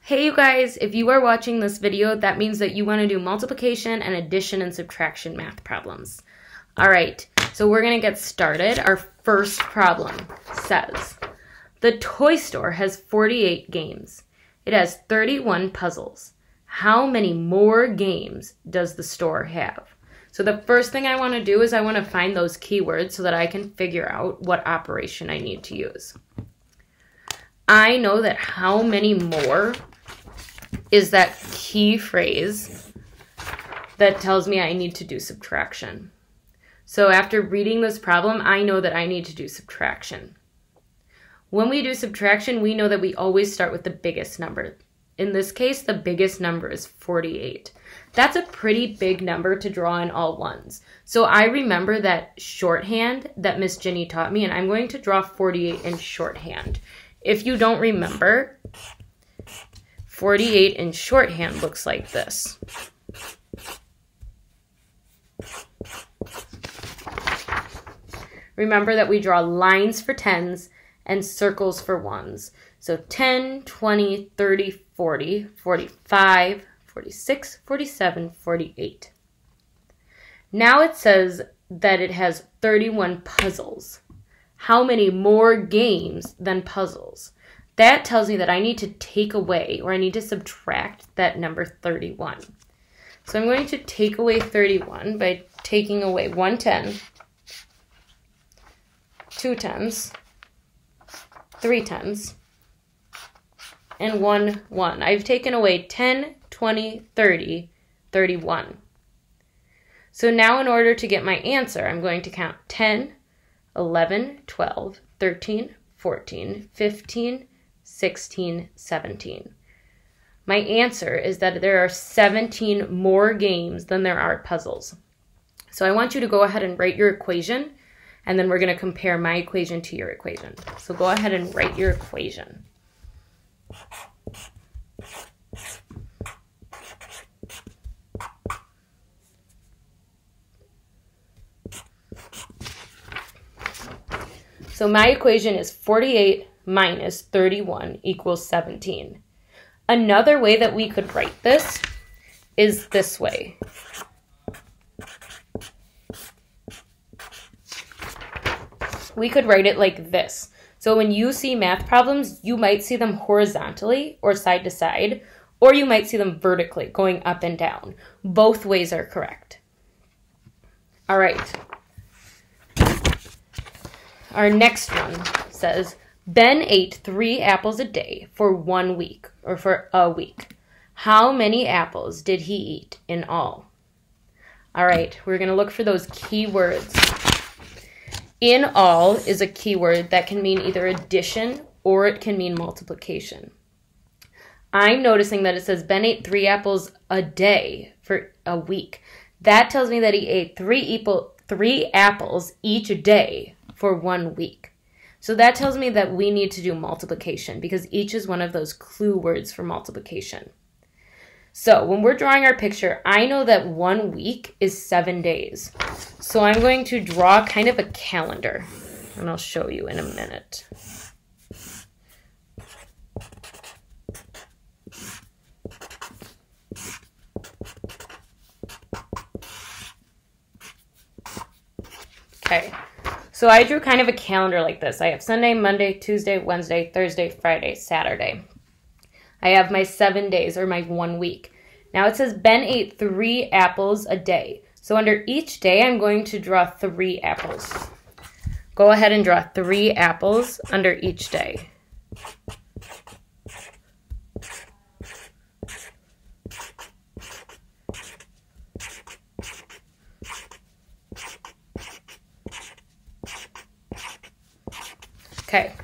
Hey you guys, if you are watching this video, that means that you want to do multiplication and addition and subtraction math problems. Alright, so we're going to get started. Our first problem says, the toy store has 48 games. It has 31 puzzles. How many more games does the store have? So the first thing I want to do is I want to find those keywords so that I can figure out what operation I need to use. I know that how many more is that key phrase that tells me I need to do subtraction. So after reading this problem, I know that I need to do subtraction. When we do subtraction, we know that we always start with the biggest number. In this case, the biggest number is 48. That's a pretty big number to draw in all ones. So I remember that shorthand that Miss Ginny taught me, and I'm going to draw 48 in shorthand. If you don't remember, 48 in shorthand looks like this. Remember that we draw lines for tens and circles for ones. So 10, 20, 30, 40, 45, 46, 47, 48. Now it says that it has 31 puzzles. How many more games than puzzles? That tells me that I need to take away, or I need to subtract that number 31. So I'm going to take away 31 by taking away 1 10, 2 10s, 3 10s, and 1 1. I've taken away 10, 20, 30, 31. So now in order to get my answer, I'm going to count 10, 11, 12, 13, 14, 15, 16, 17. My answer is that there are 17 more games than there are puzzles. So I want you to go ahead and write your equation, and then we're going to compare my equation to your equation. So go ahead and write your equation. So my equation is 48 minus 31 equals 17. Another way that we could write this is this way. We could write it like this. So when you see math problems, you might see them horizontally or side to side, or you might see them vertically, going up and down. Both ways are correct. All right. Our next one says, Ben ate 3 apples a day for 1 week, or for a week. How many apples did he eat in all? All right, we're going to look for those keywords. In all is a keyword that can mean either addition or it can mean multiplication. I'm noticing that it says Ben ate 3 apples a day for a week. That tells me that he ate 3 apples each day for 1 week. So that tells me that we need to do multiplication because each is one of those clue words for multiplication. So when we're drawing our picture, I know that 1 week is 7 days. So I'm going to draw kind of a calendar, and I'll show you in a minute. Okay. So I drew kind of a calendar like this. I have Sunday, Monday, Tuesday, Wednesday, Thursday, Friday, Saturday. I have my 7 days, or my 1 week. Now it says Ben ate 3 apples a day. So under each day, I'm going to draw 3 apples. Go ahead and draw 3 apples under each day. Okay,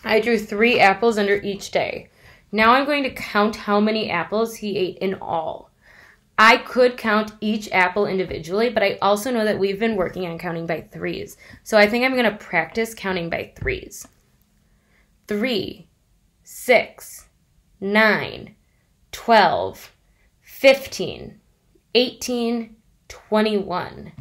I drew 3 apples under each day. Now I'm going to count how many apples he ate in all. I could count each apple individually, but I also know that we've been working on counting by threes. So I think I'm going to practice counting by threes. 3, 6, 9, 12, 15, 18, 21.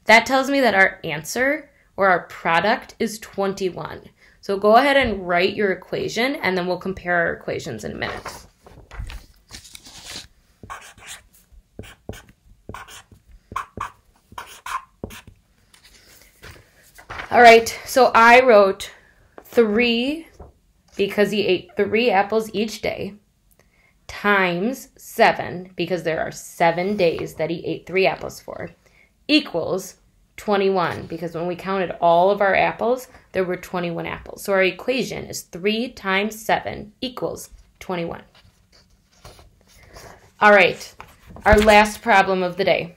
That tells me that our answer, or our product, is 21. So go ahead and write your equation, and then we'll compare our equations in a minute. All right, so I wrote 3 because he ate 3 apples each day, times 7 because there are 7 days that he ate 3 apples for, equals 21 because when we counted all of our apples, there were 21 apples. So our equation is 3 times 7 equals 21. All right, our last problem of the day.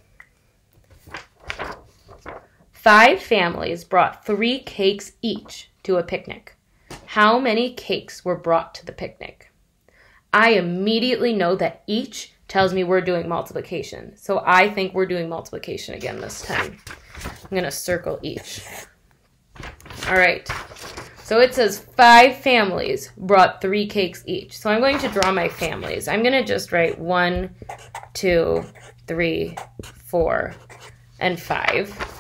5 families brought 3 cakes each to a picnic. How many cakes were brought to the picnic? I immediately know that each tells me we're doing multiplication. So I think we're doing multiplication again this time. I'm going to circle each. All right. So it says 5 families brought 3 cakes each. So I'm going to draw my families. I'm going to just write 1, 2, 3, 4, and 5.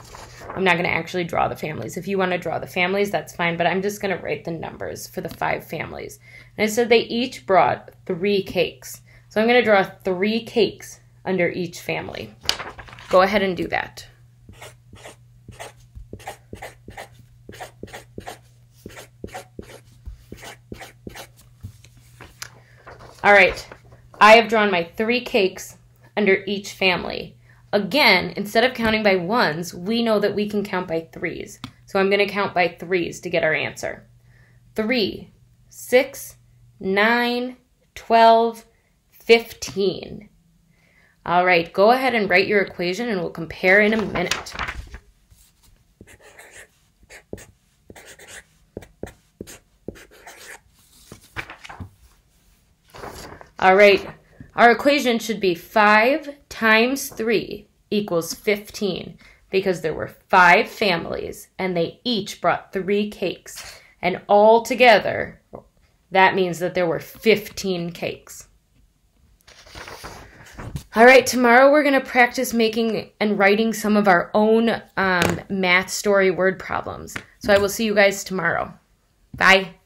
I'm not going to actually draw the families. If you want to draw the families, that's fine, but I'm just going to write the numbers for the 5 families. And it said they each brought 3 cakes. So I'm going to draw 3 cakes under each family. Go ahead and do that. All right, I have drawn my 3 cakes under each family. Again, instead of counting by 1s, we know that we can count by 3s. So I'm going to count by 3s to get our answer. 3, 6, 9, 12, 15. All right, go ahead and write your equation and we'll compare in a minute. All right, our equation should be 5 times 3 equals 15 because there were 5 families and they each brought 3 cakes. And all together, that means that there were 15 cakes. All right, tomorrow we're going to practice making and writing some of our own math story word problems. So I will see you guys tomorrow. Bye.